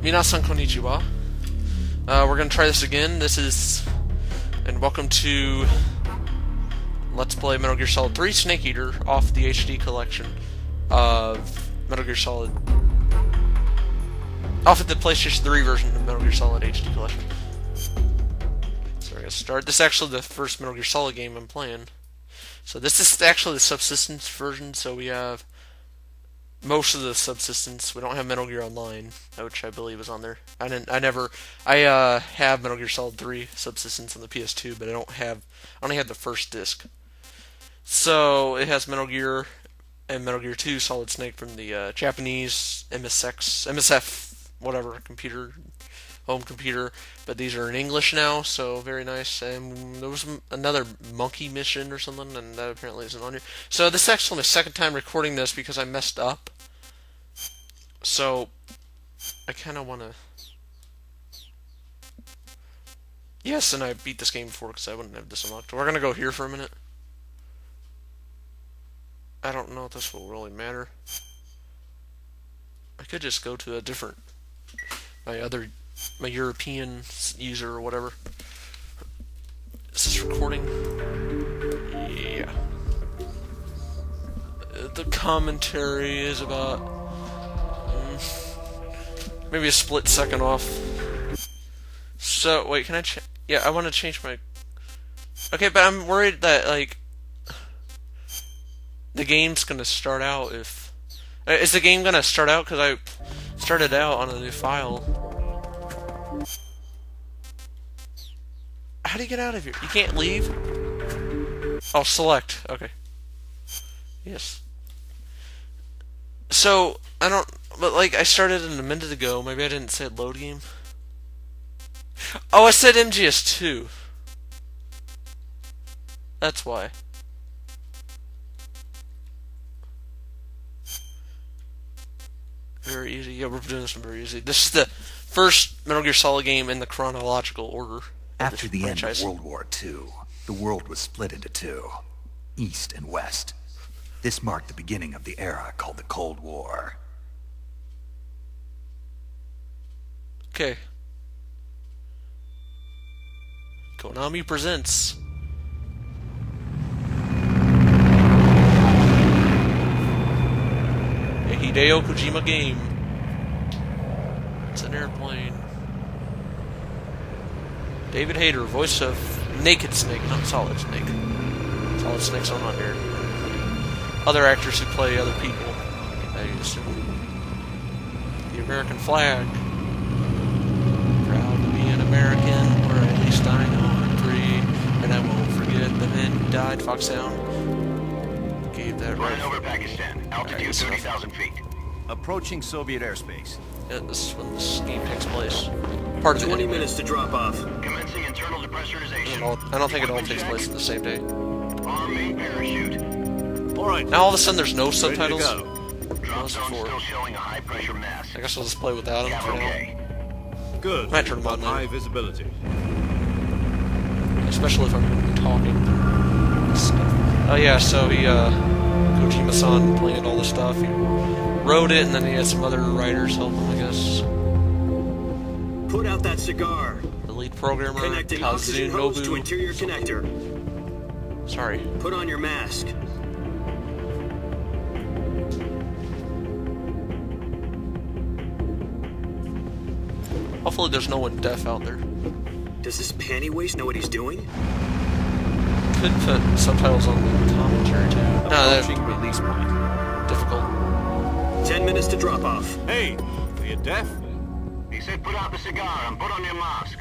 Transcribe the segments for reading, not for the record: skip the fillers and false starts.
Minasan konnichiwa. We're gonna try this again. And welcome to Let's Play Metal Gear Solid 3 Snake Eater off the HD collection of Metal Gear Solid. Off of the PlayStation 3 version of Metal Gear Solid HD collection. So we're gonna start. This is actually the first Metal Gear Solid game I'm playing. So this is actually the subsistence version, so we have most of the subsistence. We don't have Metal Gear Online, which I believe is on there. I have Metal Gear Solid 3 subsistence on the PS2, but I only have the first disc. So it has Metal Gear and Metal Gear 2 Solid Snake from the Japanese MSF, whatever, home computer, but these are in English now, so very nice. And there was another monkey mission or something, and that apparently isn't on here. So this is actually my second time recording this because I messed up. So I kind of want to... Yes, and I beat this game before because I wouldn't have this unlocked. We're going to go here for a minute. I don't know if this will really matter. I could just go to a different... my European user or whatever. Is this recording? Yeah. The commentary is about maybe a split second off. So wait, can I yeah, I want to change my... Okay, but I'm worried that like the game's gonna start out if... Is the game gonna start out because I started out on a new file? How do you get out of here? You can't leave? Oh, select. Okay. Yes. So, I don't... But, like, I started it a minute ago. Maybe I didn't say load game. Oh, I said MGS2. That's why. Very easy. Yeah, we're doing this one very easy. This is the first Metal Gear Solid game in the chronological order. After the end of World War II, the world was split into two, East and West. This marked the beginning of the era called the Cold War. Okay. Konami presents a Hideo Kojima game. It's an airplane. David Hayter, voice of Naked Snake, not Solid Snake. Solid Snake's on here. Other actors who play other people, I assume. The American flag. Proud to be an American, or at least I know I'm free. And I won't forget the men who died. Fox Sound gave that right. Running over Pakistan. Altitude 30,000 feet. Approaching Soviet airspace. Yeah, this is when this game takes place. Part of 20 minutes to drop off. Commencing internal depressurization. I don't think it all takes place in the same day. Arm main parachute. Alright. Now all of a sudden there's no subtitles. Drop zone still showing a high pressure mass. I guess I'll just play without them for Okay. now. Good. Might turn them on High now. visibility. Especially if I'm talking. Oh yeah, so he, Kojima-san playing all this stuff. He wrote it, and then he had some other writers help him, I guess. Put out that cigar. The lead programmer, Connecting oxygen hose to interior connector. Sorry. Put on your mask. Hopefully there's no one deaf out there. Does this panty waste know what he's doing? Could put subtitles on the commentary too. No, that'd Approaching release point. be difficult. 10 minutes to drop off. Hey, are you deaf? He said put out the cigar and put on your mask.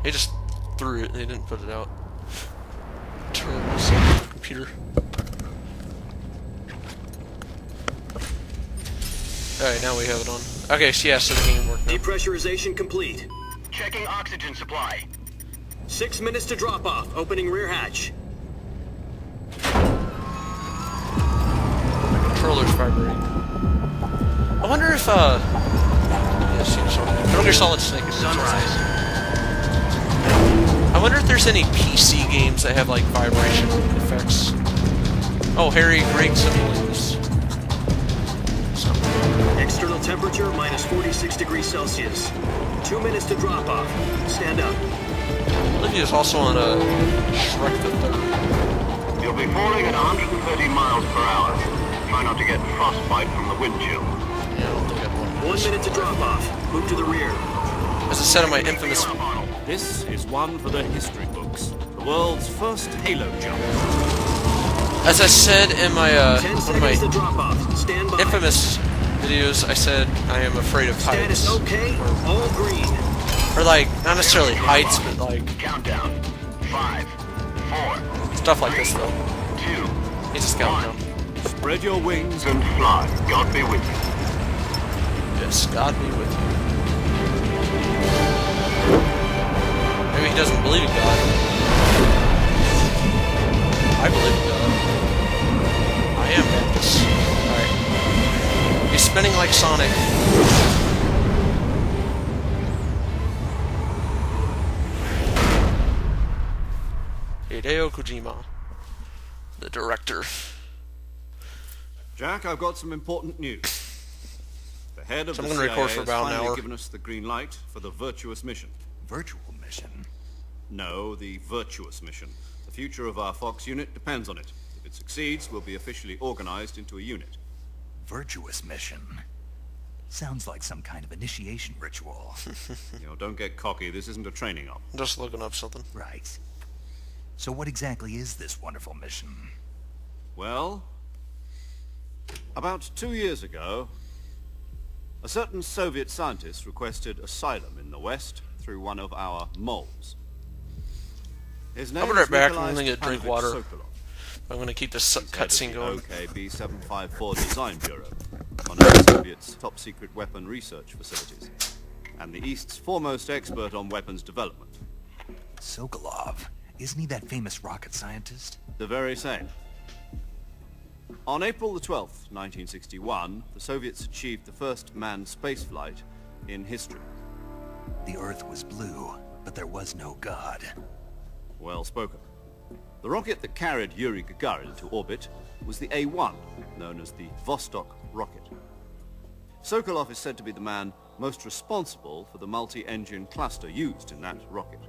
He just threw it and he didn't put it out. Turn this on the computer. Alright, now we have it on. Okay, so yeah, so the game worked now. Depressurization complete. Checking oxygen supply. 6 minutes to drop off. Opening rear hatch. My controller's vibrating. I wonder if, yes, Metal Gear Solid Snake is Sunrise. I wonder if there's any PC games that have, like, vibration effects. Oh, Harry Greg Simulators. Temperature minus 46 degrees Celsius. 2 minutes to drop off. Stand up. Olivia is also on a Shrek the Third. You'll be falling at 130 miles per hour. Try not to get frostbite from the wind chill. Yeah, I don't think I'd want 1 minute to drop off. Move to the rear. As I said in my infamous... This is one for the history books. The world's first Halo jump. As I said in my, 10 one of my seconds to drop off. Stand by. infamous videos, I said I am afraid of heights. Status okay. All green. Or like, not necessarily heights, but like, Countdown. 5, 4, stuff like this though. 2, He's just counting down. Spread your wings and fly. God be with you. Yes, God be with you. Maybe he doesn't believe in God. I believe in God. I am Baptist. Alright. He's spinning like Sonic. Hideo Kojima, the director. Jack, I've got some important news. The head of So the I'm gonna CIA record for has about an finally hour. given us the green light for the virtuous mission. Virtual mission? No, the virtuous mission. The future of our Fox unit depends on it. If it succeeds, we'll be officially organized into a unit. Virtuous mission? Sounds like some kind of initiation ritual. Don't get cocky. This isn't a training op. I'm just looking up something. Right. So what exactly is this wonderful mission? Well, about 2 years ago, a certain Soviet scientist requested asylum in the West through one of our moles. His name I'll be right is back. Nikolai I'm gonna get drink water. Sokolov. I'm gonna keep this He's head of cutscene the going. OKB 754 Design Bureau, one of the Soviet's top secret weapon research facilities, and the East's foremost expert on weapons development. Sokolov. Isn't he that famous rocket scientist? The very same. On April the 12th, 1961, the Soviets achieved the first manned spaceflight in history. The Earth was blue, but there was no God. Well spoken. The rocket that carried Yuri Gagarin to orbit was the A-1, known as the Vostok rocket. Sokolov is said to be the man most responsible for the multi-engine cluster used in that rocket.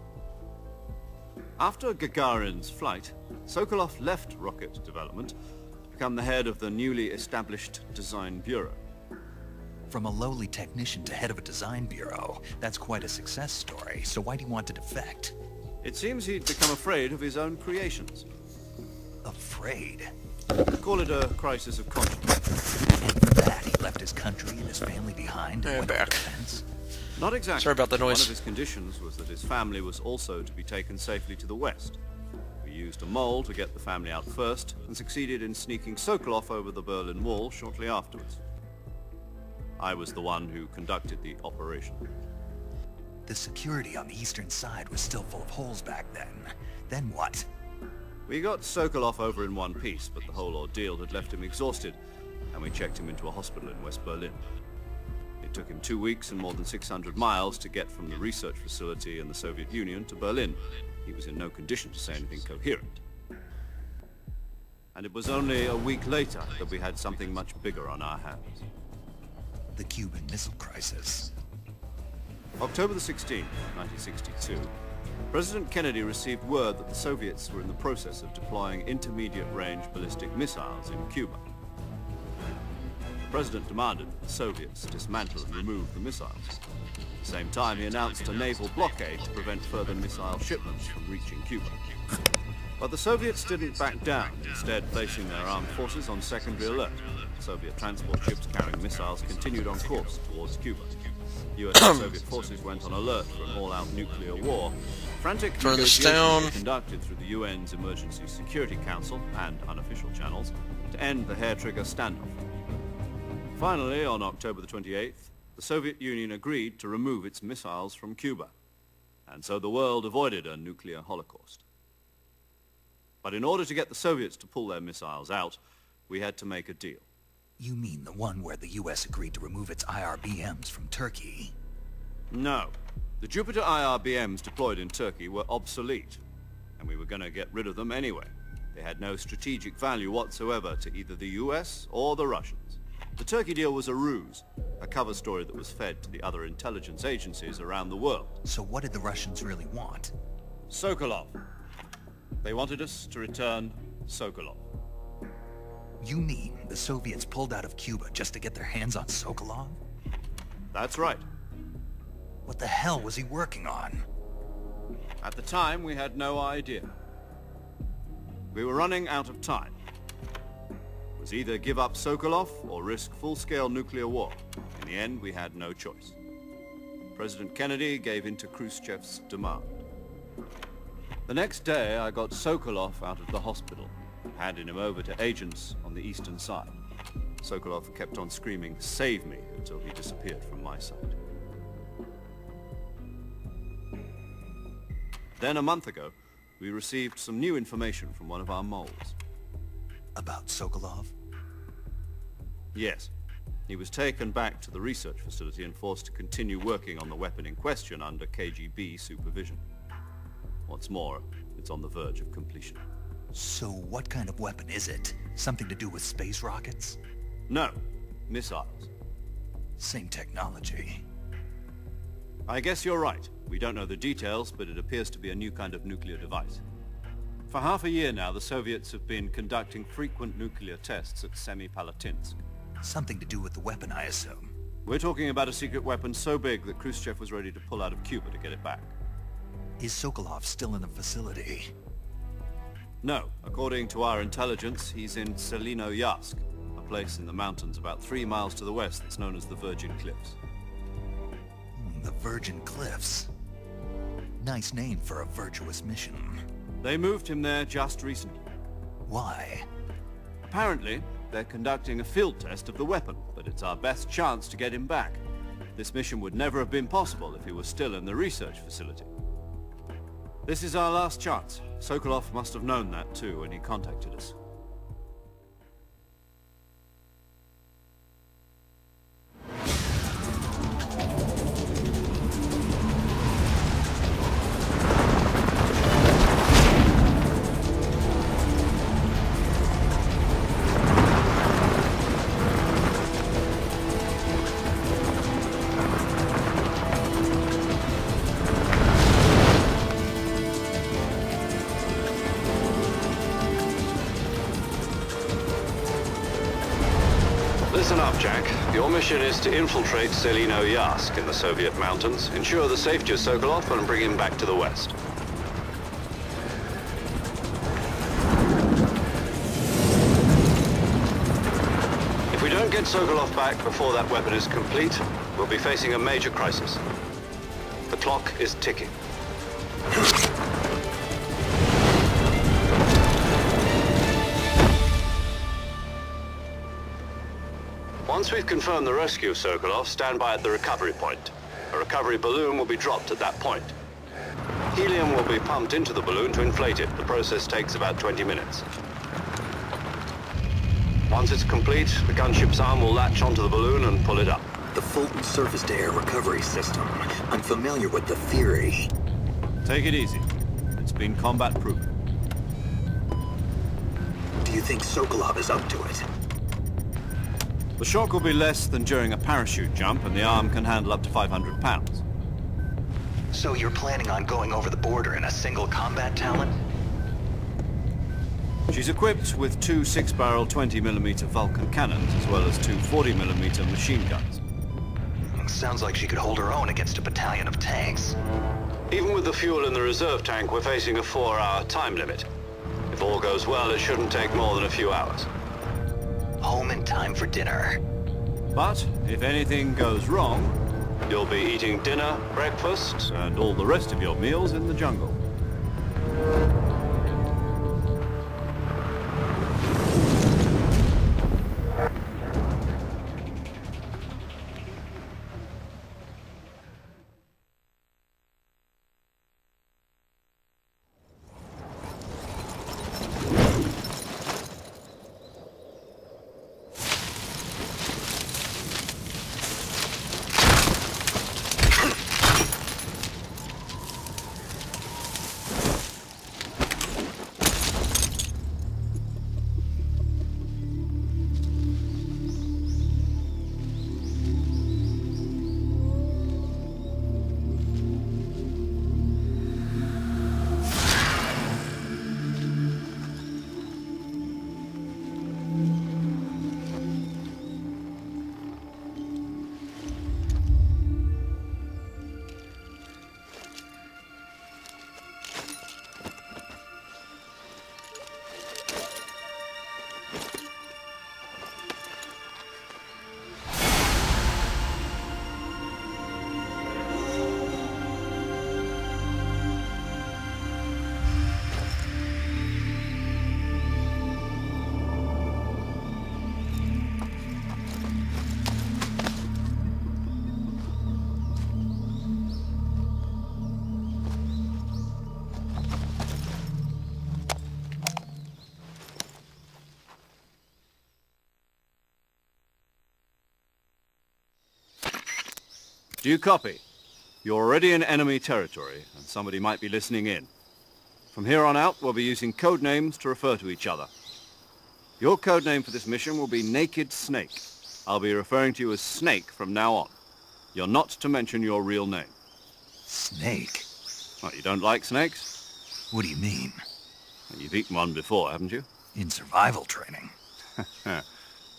After Gagarin's flight, Sokolov left rocket development to become the head of the newly established Design Bureau. From a lowly technician to head of a design bureau, that's quite a success story, so why do you want to defect? It seems he'd become afraid of his own creations. Afraid? Call it a crisis of conscience. And for that, he left his country and his family behind and Yeah, went for back. defense? Not exactly. Sorry about the noise. One of his conditions was that his family was also to be taken safely to the West. We used a mole to get the family out first, and succeeded in sneaking Sokolov over the Berlin Wall shortly afterwards. I was the one who conducted the operation. The security on the eastern side was still full of holes back then. Then what? We got Sokolov over in one piece, but the whole ordeal had left him exhausted, and we checked him into a hospital in West Berlin. It took him 2 weeks and more than 600 miles to get from the research facility in the Soviet Union to Berlin. He was in no condition to say anything coherent. And it was only a week later that we had something much bigger on our hands. The Cuban Missile Crisis. October the 16th, 1962, President Kennedy received word that the Soviets were in the process of deploying intermediate-range ballistic missiles in Cuba. The President demanded that the Soviets dismantle and remove the missiles. At the same time, he announced a naval blockade to prevent further missile shipments from reaching Cuba. But the Soviets didn't back down, instead placing their armed forces on secondary alert. Soviet transport ships carrying missiles continued on course towards Cuba. US and Soviet forces went on alert for an all-out nuclear war. Frantic Turn this negotiations down. were conducted through the UN's Emergency Security Council and unofficial channels to end the hair-trigger standoff. Finally, on October the 28th, the Soviet Union agreed to remove its missiles from Cuba. And so the world avoided a nuclear holocaust. But in order to get the Soviets to pull their missiles out, we had to make a deal. You mean the one where the US agreed to remove its IRBMs from Turkey? No. The Jupiter IRBMs deployed in Turkey were obsolete, and we were going to get rid of them anyway. They had no strategic value whatsoever to either the US or the Russians. The Turkey deal was a ruse, a cover story that was fed to the other intelligence agencies around the world. So what did the Russians really want? Sokolov. They wanted us to return Sokolov. You mean the Soviets pulled out of Cuba just to get their hands on Sokolov? That's right. What the hell was he working on? At the time, we had no idea. We were running out of time. It was either give up Sokolov or risk full-scale nuclear war. In the end, we had no choice. President Kennedy gave in to Khrushchev's demand. The next day, I got Sokolov out of the hospital, handing him over to agents on the eastern side. Sokolov kept on screaming, "Save me," until he disappeared from my sight. Then a month ago, we received some new information from one of our moles. About Sokolov? Yes. He was taken back to the research facility and forced to continue working on the weapon in question under KGB supervision. What's more, it's on the verge of completion. So what kind of weapon is it? Something to do with space rockets? No, missiles. Same technology. I guess you're right. We don't know the details, but it appears to be a new kind of nuclear device. For half a year now, the Soviets have been conducting frequent nuclear tests at Semipalatinsk. Something to do with the weapon, I assume. We're talking about a secret weapon so big that Khrushchev was ready to pull out of Cuba to get it back. Is Sokolov still in the facility? No. According to our intelligence, he's in Selino-Yarsk, a place in the mountains about 3 miles to the west that's known as the Virgin Cliffs. The Virgin Cliffs. Nice name for a virtuous mission. They moved him there just recently. Why? Apparently, they're conducting a field test of the weapon, but it's our best chance to get him back. This mission would never have been possible if he was still in the research facility. This is our last chance. Sokolov must have known that too when he contacted us. Listen up, Jack. Your mission is to infiltrate Selino-Yarsk in the Soviet mountains, ensure the safety of Sokolov, and bring him back to the west. If we don't get Sokolov back before that weapon is complete, we'll be facing a major crisis. The clock is ticking. Once we've confirmed the rescue of Sokolov, stand by at the recovery point. A recovery balloon will be dropped at that point. Helium will be pumped into the balloon to inflate it. The process takes about 20 minutes. Once it's complete, the gunship's arm will latch onto the balloon and pull it up. The Fulton surface-to-air recovery system. I'm familiar with the theory. Take it easy. It's been combat-proven. Do you think Sokolov is up to it? The shock will be less than during a parachute jump, and the arm can handle up to 500 pounds. So you're planning on going over the border in a single combat Talon? She's equipped with 2 6-barrel 20mm Vulcan cannons, as well as 2 40mm machine guns. Sounds like she could hold her own against a battalion of tanks. Even with the fuel in the reserve tank, we're facing a 4-hour time limit. If all goes well, it shouldn't take more than a few hours. Home in time for dinner. But if anything goes wrong, You'll be eating dinner, breakfast, and all the rest of your meals in the jungle. Do you copy? You're already in enemy territory, and somebody might be listening in. From here on out, we'll be using code names to refer to each other. Your code name for this mission will be Naked Snake. I'll be referring to you as Snake from now on. You're not to mention your real name. Snake? What, you don't like snakes? What do you mean? You've eaten one before, haven't you? In survival training.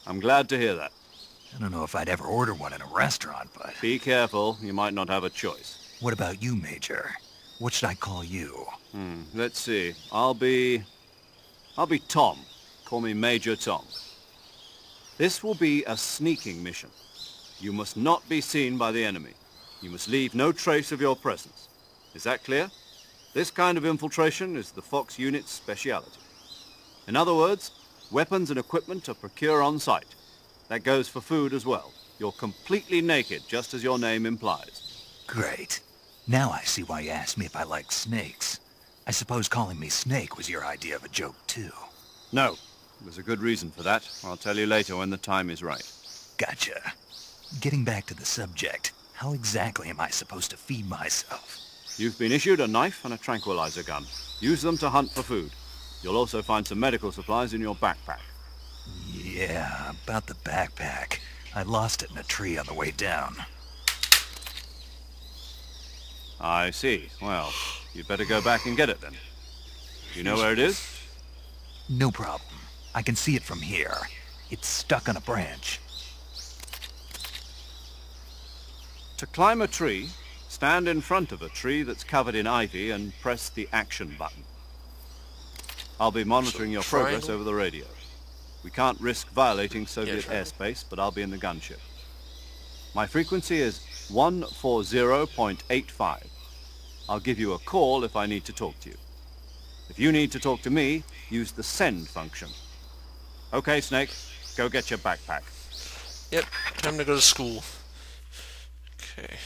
I'm glad to hear that. I don't know if I'd ever order one in a restaurant, but... Be careful, you might not have a choice. What about you, Major? What should I call you? Let's see. I'll be Tom. Call me Major Tom. This will be a sneaking mission. You must not be seen by the enemy. You must leave no trace of your presence. Is that clear? This kind of infiltration is the Fox unit's speciality. In other words, weapons and equipment are procured on site. That goes for food as well. You're completely naked, just as your name implies. Great. Now I see why you asked me if I like snakes. I suppose calling me Snake was your idea of a joke, too. No. There's a good reason for that. I'll tell you later when the time is right. Gotcha. Getting back to the subject, how exactly am I supposed to feed myself? You've been issued a knife and a tranquilizer gun. Use them to hunt for food. You'll also find some medical supplies in your backpack. Yeah, about the backpack. I lost it in a tree on the way down. I see. Well, you'd better go back and get it then. Do you know where it is? No problem. I can see it from here. It's stuck on a branch. To climb a tree, stand in front of a tree that's covered in ivy and press the action button. I'll be monitoring your progress over the radio. We can't risk violating Soviet airspace, but I'll be in the gunship. My frequency is 140.85. I'll give you a call if I need to talk to you. If you need to talk to me, use the send function. Okay, Snake, go get your backpack. Yep, time to go to school. Okay.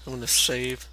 I'm gonna save.